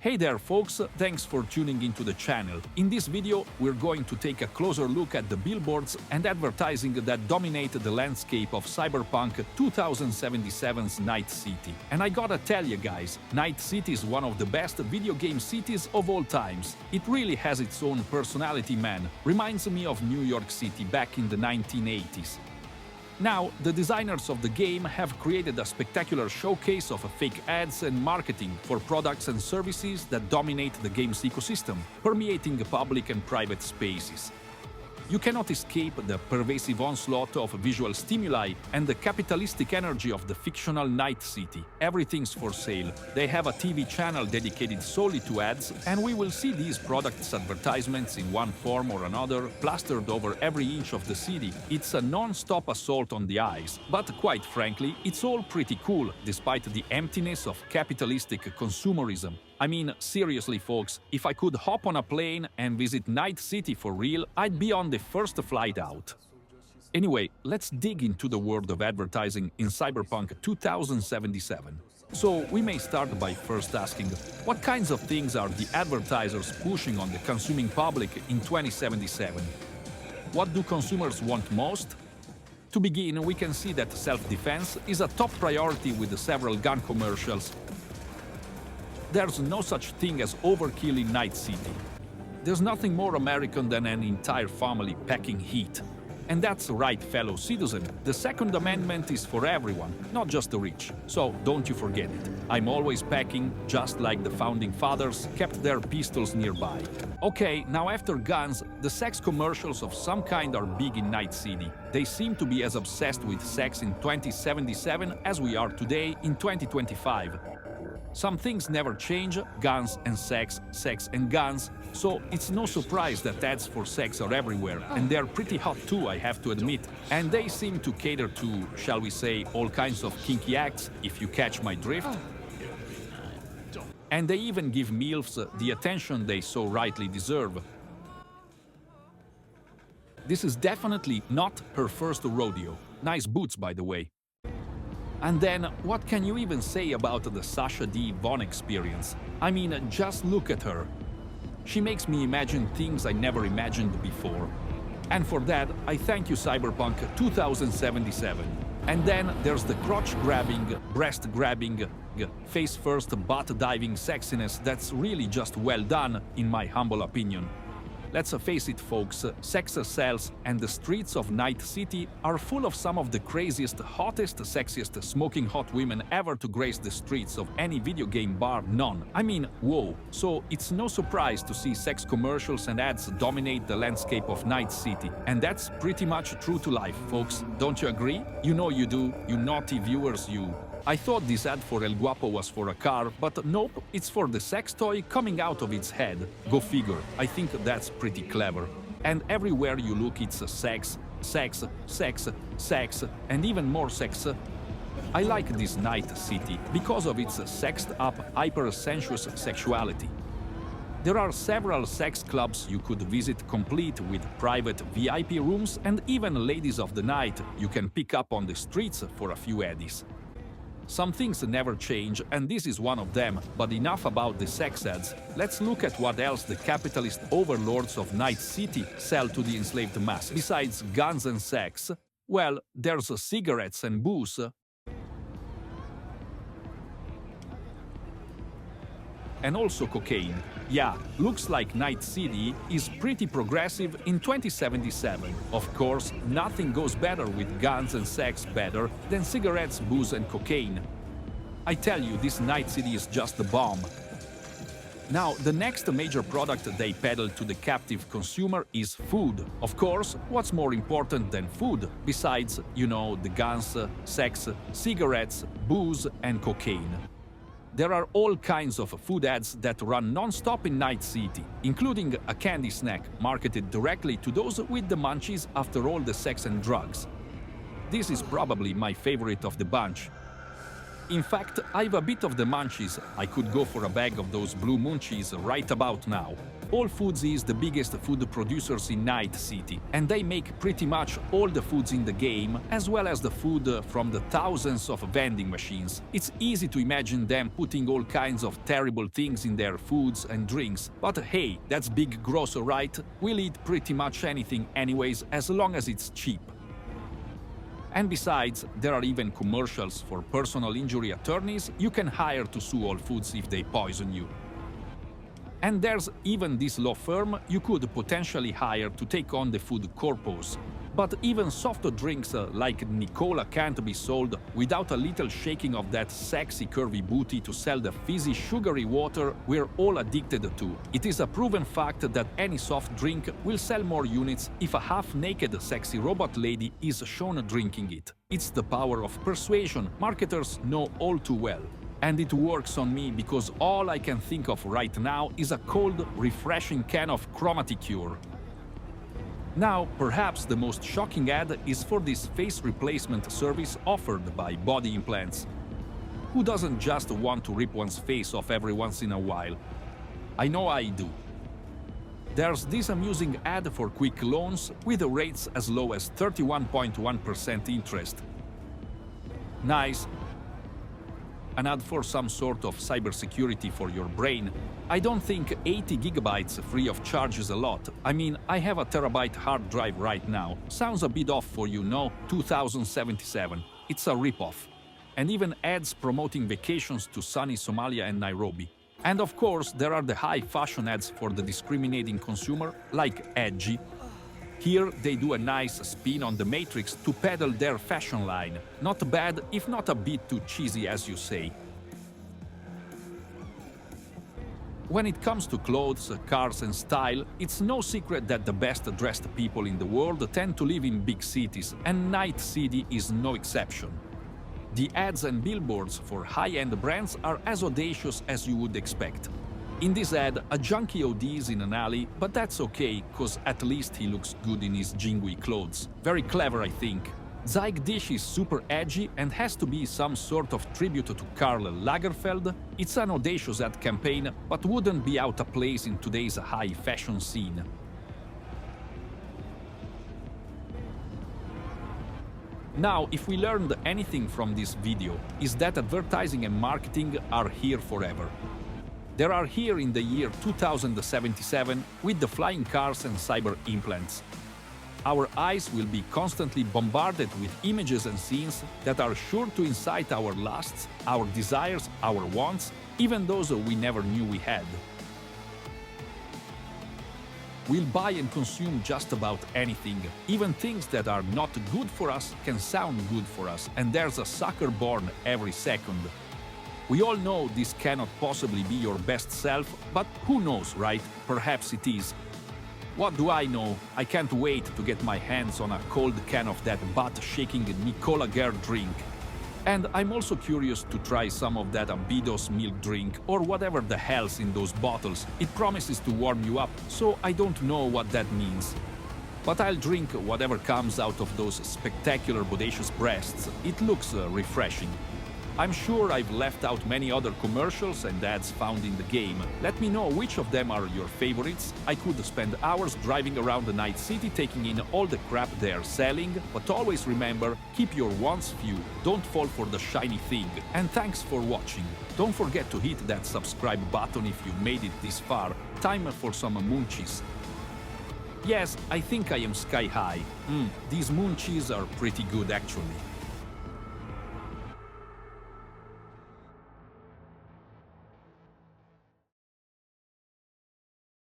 Hey there folks, thanks for tuning into the channel. In this video, we're going to take a closer look at the billboards and advertising that dominate the landscape of Cyberpunk 2077's Night City. And I gotta tell you guys, Night City is one of the best video game cities of all times. It really has its own personality, man. Reminds me of New York City back in the 1980s. Now, the designers of the game have created a spectacular showcase of fake ads and marketing for products and services that dominate the game's ecosystem, permeating public and private spaces. You cannot escape the pervasive onslaught of visual stimuli and the capitalistic energy of the fictional Night City. Everything's for sale. They have a TV channel dedicated solely to ads, and we will see these products' advertisements in one form or another plastered over every inch of the city. It's a non-stop assault on the eyes, but quite frankly, it's all pretty cool, despite the emptiness of capitalistic consumerism. I mean, seriously folks, if I could hop on a plane and visit Night City for real, I'd be on the first flight out. Anyway, let's dig into the world of advertising in Cyberpunk 2077. So, we may start by first asking, what kinds of things are the advertisers pushing on the consuming public in 2077? What do consumers want most? To begin, we can see that self-defense is a top priority with several gun commercials. There's no such thing as overkill in Night City. There's nothing more American than an entire family packing heat. And that's right, fellow citizen, the Second Amendment is for everyone, not just the rich. So don't you forget it. I'm always packing, just like the Founding Fathers kept their pistols nearby. Okay, now after guns, the sex commercials of some kind are big in Night City. They seem to be as obsessed with sex in 2077 as we are today in 2025. Some things never change, guns and sex, sex and guns, so it's no surprise that ads for sex are everywhere, and they're pretty hot too, I have to admit. And they seem to cater to, shall we say, all kinds of kinky acts, if you catch my drift. And they even give MILFs the attention they so rightly deserve. This is definitely not her first rodeo. Nice boots, by the way. And then, what can you even say about the Sasha D. Von experience? I mean, just look at her. She makes me imagine things I never imagined before. And for that, I thank you Cyberpunk 2077. And then there's the crotch-grabbing, breast-grabbing, face-first, butt-diving sexiness that's really just well done, in my humble opinion. Let's face it folks, sex sells, and the streets of Night City are full of some of the craziest, hottest, sexiest, smoking hot women ever to grace the streets of any video game bar none. I mean, whoa. So it's no surprise to see sex commercials and ads dominate the landscape of Night City. And that's pretty much true to life, folks. Don't you agree? You know you do, you naughty viewers, you. I thought this ad for El Guapo was for a car, but nope, it's for the sex toy coming out of its head. Go figure, I think that's pretty clever. And everywhere you look it's sex, sex, sex, sex, and even more sex. I like this Night City because of its sexed-up, hyper-sensuous sexuality. There are several sex clubs you could visit complete with private VIP rooms and even ladies of the night you can pick up on the streets for a few eddies. Some things never change, and this is one of them, but enough about the sex ads. Let's look at what else the capitalist overlords of Night City sell to the enslaved masses. Besides guns and sex, well, there's cigarettes and booze. And also cocaine. Yeah, looks like Night City is pretty progressive in 2077. Of course, nothing goes better with guns and sex better than cigarettes, booze and cocaine. I tell you, this Night City is just the bomb. Now, the next major product they peddle to the captive consumer is food. Of course, what's more important than food, besides, you know, the guns, sex, cigarettes, booze and cocaine? There are all kinds of food ads that run non-stop in Night City, including a candy snack marketed directly to those with the munchies after all the sex and drugs. This is probably my favorite of the bunch. In fact, I've a bit of the munchies. I could go for a bag of those blue munchies right about now. Whole Foods is the biggest food producers in Night City, and they make pretty much all the foods in the game, as well as the food from the thousands of vending machines. It's easy to imagine them putting all kinds of terrible things in their foods and drinks, but hey, that's big grocer, right? We'll eat pretty much anything anyways, as long as it's cheap. And besides, there are even commercials for personal injury attorneys you can hire to sue Whole Foods if they poison you. And there's even this law firm you could potentially hire to take on the food corpos. But even soft drinks like Nicola can't be sold without a little shaking of that sexy curvy booty to sell the fizzy sugary water we're all addicted to. It is a proven fact that any soft drink will sell more units if a half-naked sexy robot lady is shown drinking it. It's the power of persuasion marketers know all too well. And it works on me because all I can think of right now is a cold, refreshing can of Chromaticure. Now, perhaps the most shocking ad is for this face replacement service offered by Body Implants. Who doesn't just want to rip one's face off every once in a while? I know I do. There's this amusing ad for quick loans with rates as low as 31.1% interest. Nice. An ad for some sort of cybersecurity for your brain. I don't think 80 gigabytes free of charge is a lot. I mean, I have a terabyte hard drive right now. Sounds a bit off for you, no? 2077. It's a ripoff. And even ads promoting vacations to sunny Somalia and Nairobi. And of course, there are the high fashion ads for the discriminating consumer, like Edgy. Here, they do a nice spin on the Matrix to peddle their fashion line. Not bad, if not a bit too cheesy, as you say. When it comes to clothes, cars and style, it's no secret that the best-dressed people in the world tend to live in big cities, and Night City is no exception. The ads and billboards for high-end brands are as audacious as you would expect. In this ad, a junkie ODs in an alley, but that's okay, cause at least he looks good in his jingly clothes. Very clever, I think. Zeig Dish is super edgy and has to be some sort of tribute to Karl Lagerfeld. It's an audacious ad campaign, but wouldn't be out of place in today's high fashion scene. Now, if we learned anything from this video, is that advertising and marketing are here forever. They are here in the year 2077 with the flying cars and cyber implants. Our eyes will be constantly bombarded with images and scenes that are sure to incite our lusts, our desires, our wants, even those we never knew we had. We'll buy and consume just about anything. Even things that are not good for us can sound good for us, and there's a sucker born every second. We all know this cannot possibly be your best self, but who knows, right? Perhaps it is. What do I know? I can't wait to get my hands on a cold can of that butt-shaking Nicola Girl drink. And I'm also curious to try some of that Abidos milk drink or whatever the hell's in those bottles. It promises to warm you up, so I don't know what that means. But I'll drink whatever comes out of those spectacular bodacious breasts. It looks refreshing. I'm sure I've left out many other commercials and ads found in the game. Let me know which of them are your favorites. I could spend hours driving around the Night City taking in all the crap they're selling, but always remember, keep your wants few, don't fall for the shiny thing. And thanks for watching. Don't forget to hit that subscribe button if you made it this far. Time for some munchies. Yes, I think I am sky high. These munchies are pretty good actually.